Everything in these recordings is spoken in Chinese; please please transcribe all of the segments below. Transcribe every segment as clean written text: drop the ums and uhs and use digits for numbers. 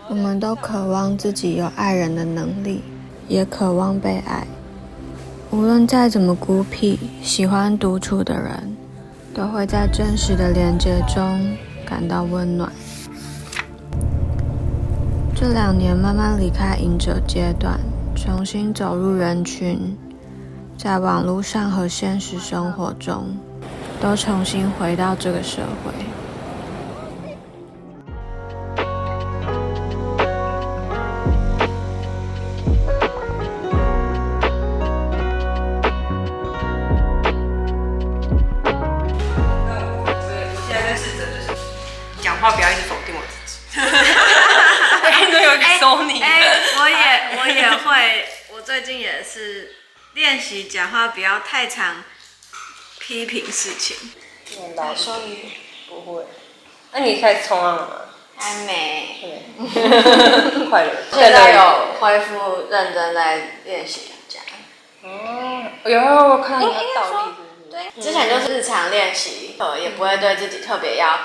我们都渴望自己有爱人的能力，也渴望被爱。无论再怎么孤僻，喜欢独处的人，都会在真实的连结中感到温暖。这2年慢慢离开隐者阶段，重新走入人群，在网络上和现实生活中，都重新回到这个社会。讲话不要一直否定我自己，都有收你。我也会，我最近也是练习讲话不要太常批评事情。老说你不会，那你开始冲浪了吗？还没。快乐。现在有恢复认真在练习讲。哦，有看到你的倒立。对，之前就是日常练习，也不会对自己特别要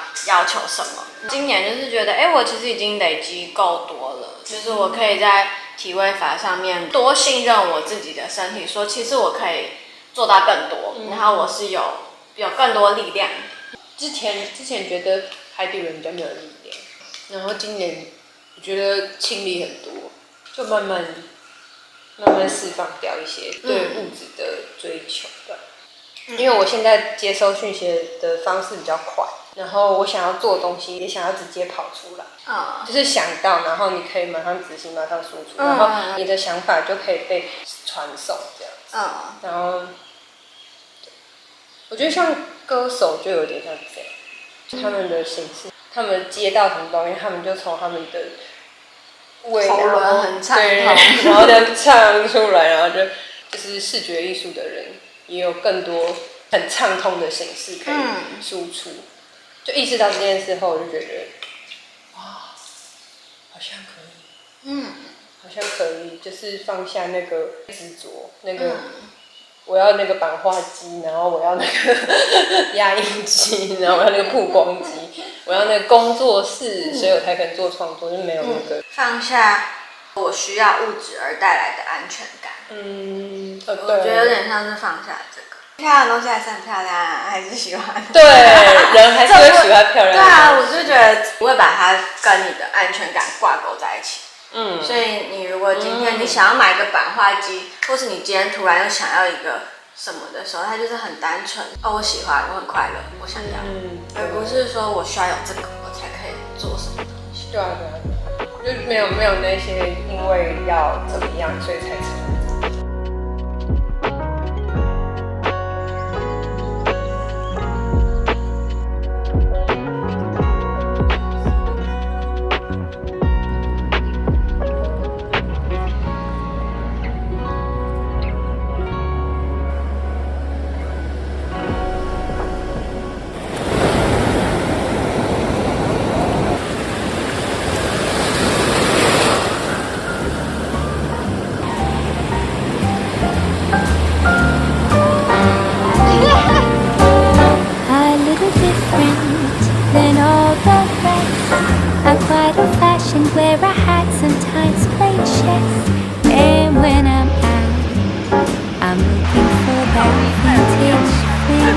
求什么。今年就是觉得，我其实已经累积够多了，就是我可以在体位法上面多信任我自己的身体，说其实我可以做到更多，然后我是有更多力量。之前觉得海底轮比较没有力量，然后今年我觉得清理很多，就慢慢释放掉一些对物质的追求吧。因为我现在接收讯息的方式比较快，然后我想要做东西也想要直接跑出来，就是想到，然后你可以马上执行，马上输出，然后你的想法就可以被传送这样子。然后我觉得像歌手就有点像这样，就他们的形式，他们接到什么东西，他们就从他们的胃喉咙很畅通，然后就唱出来，然后就是视觉艺术的人也有更多很畅通的形式可以输出。就意识到这件事后，我就觉得，哇，好像可以，好像可以，就是放下那个执着，那个我要那个版画机，然后我要那个压印机，然后我要那个曝光机，我要那个工作室，所以我才可能做创作，就没有那个放下我需要物质而带来的安全感。我觉得有点像是放下这个。漂亮的东西还是很漂亮啊，还是喜欢。对，人还是会喜欢漂亮的。对啊，我就觉得不会把它跟你的安全感挂钩在一起。所以你如果今天你想要买一个版画机，或是你今天突然又想要一个什么的时候，它就是很单纯。我喜欢，我很快乐，我想要，而不是说我需要有这个，我才可以做什么东西。对啊，就没有那些因为要怎么样所以才成。Where I had sometimes played chess, and when I'm out, I'm looking for that vintage thing.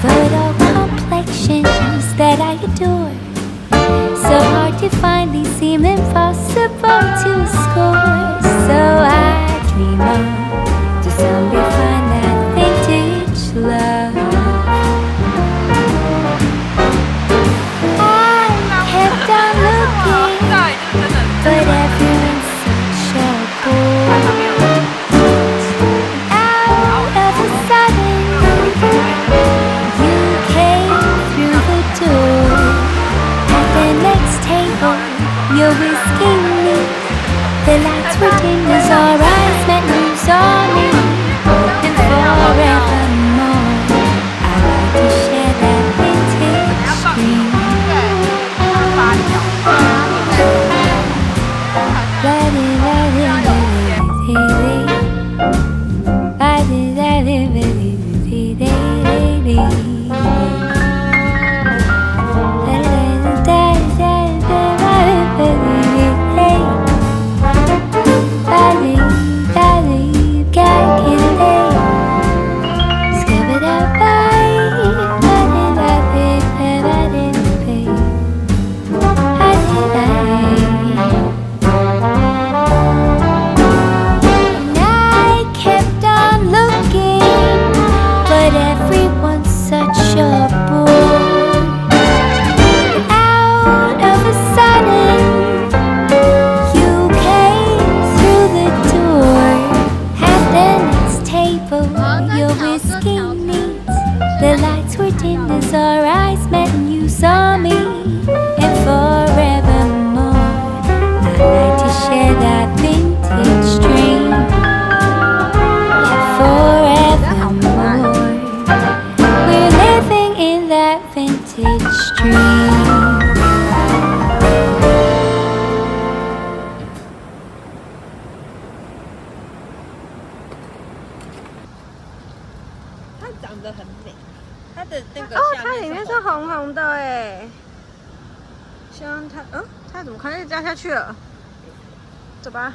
But all complexions that I adore, so hard to find, these seem impossible to score. So I dream on to someday find that vintage love. But everyone's such a bore. Out of a sudden, you came through the door. At the next table, you're whisking me. The lights were dim as our eyes met, you saw me. And forevermore, I like to share that vintage dream. Da 希望他怎么快就掉下去了？走吧，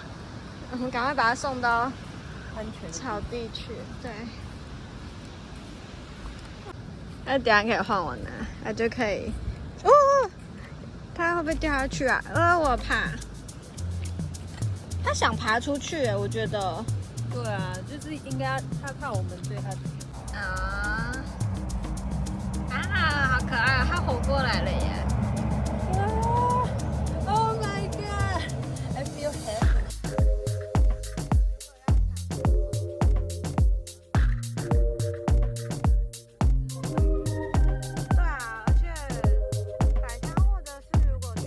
我们赶快把他送到安全草地去。对。那等下可以换我拿，那就可以。哦，他会不会掉下去啊？我怕。他想爬出去，我觉得。对啊，就是应该他怕我们对他挺好。好可爱，他活过来了耶！ Oh my god! I feel happy. 对啊，而且返乡或者是如果去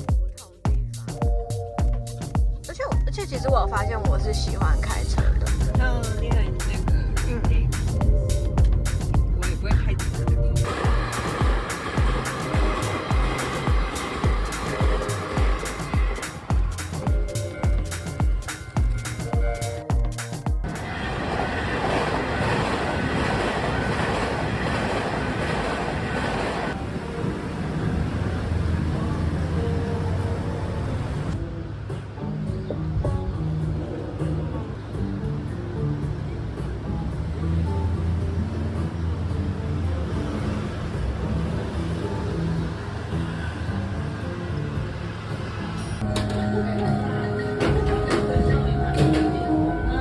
不同地方，而且其实我有发现我是喜欢开车的。像恋爱那个，我也不会开车。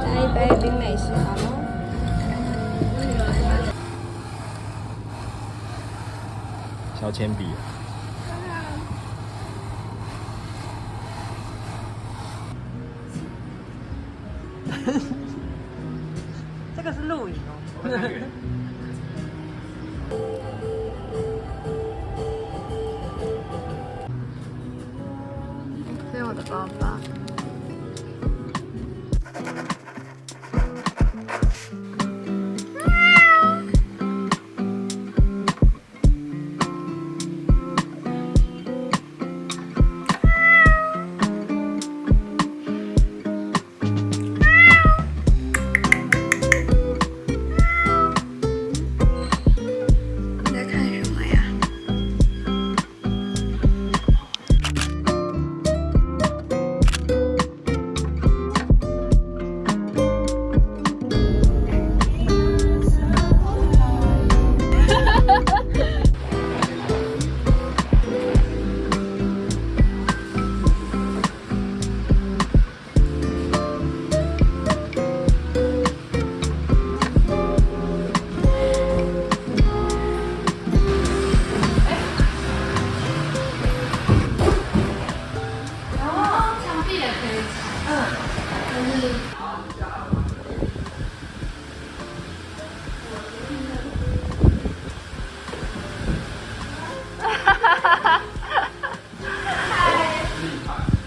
来一杯冰美式好吗？削铅笔。这个是录影哦。这是我的包包。你在看什么呀？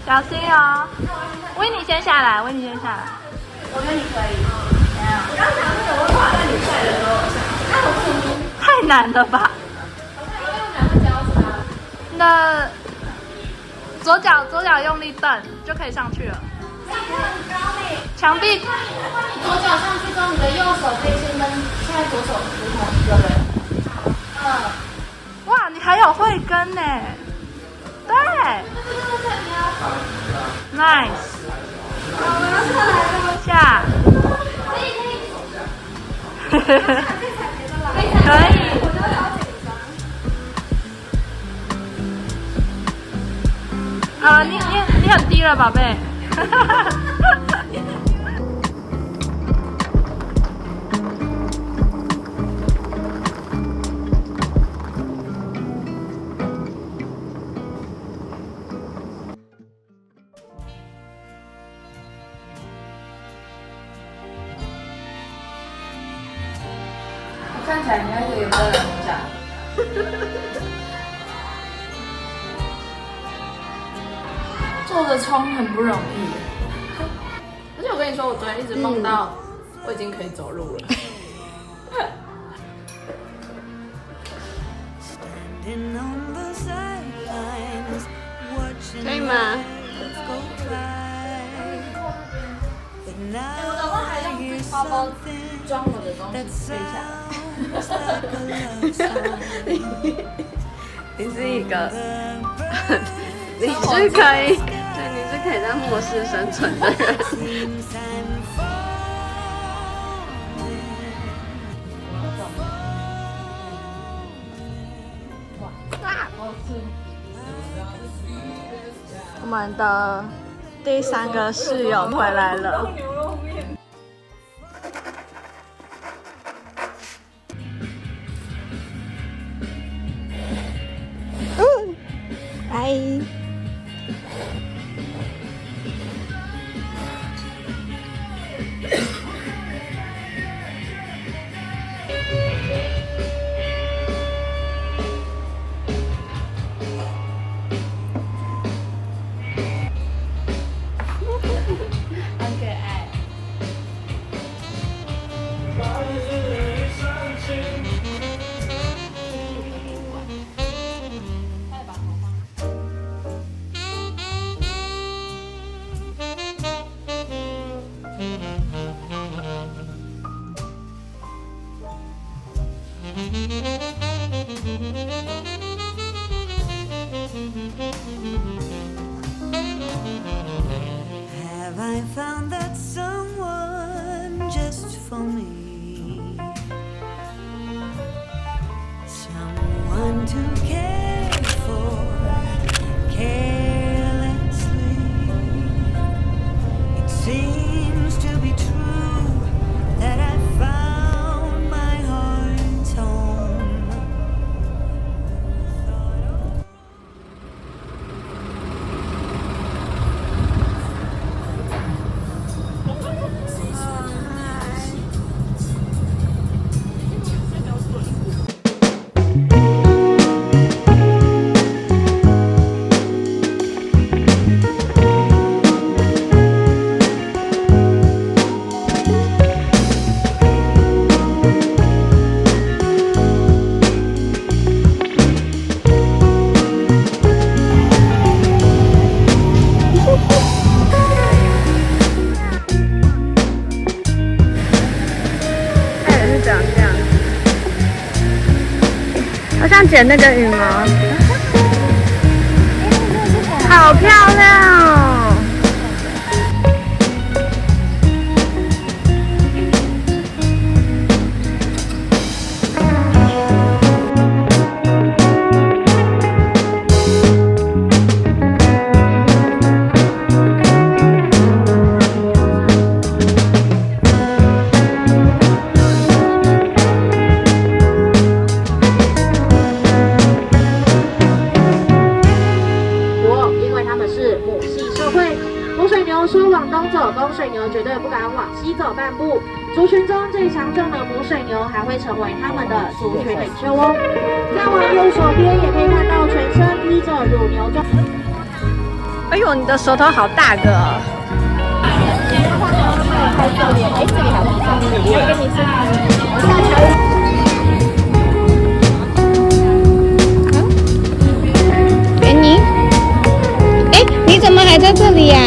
小心哦！维尼先下来，维尼先下来。我觉得你可以。我刚想说，我跑在你帅的时候，太难了吧？你的左脚用力蹬就可以上去了。墙壁。左脚上去之后，你的右手可以先跟现在左手是同一个人。哇，你还有慧根呢。对。Nice。下。可以。你很低了，宝贝。看起来你那个有个人讲。坐着冲很不容易，而且我跟你说，我昨天一直梦到我已经可以走路了。可以吗？我老公还用包包装我的东西背下来。你是一个，你是可以，对，你是可以在末世生存的人。我们的第3个室友回来了。拜。很可爱。Have I found that someone just for me? Someone to care for carelessly. It seems to be true that I found my heart's home.好像剪那个羽毛，好漂亮哦！说往东走，公水牛绝对不敢往西走半步。族群中最强壮的母水牛还会成为他们的族群领袖哦。再往右手边也可以看到全身披着乳牛装。哎呦，你的舌头好大个哦！拍照脸，哎，这里还不错，我跟你吃。给你。哎，你怎么还在这里呀？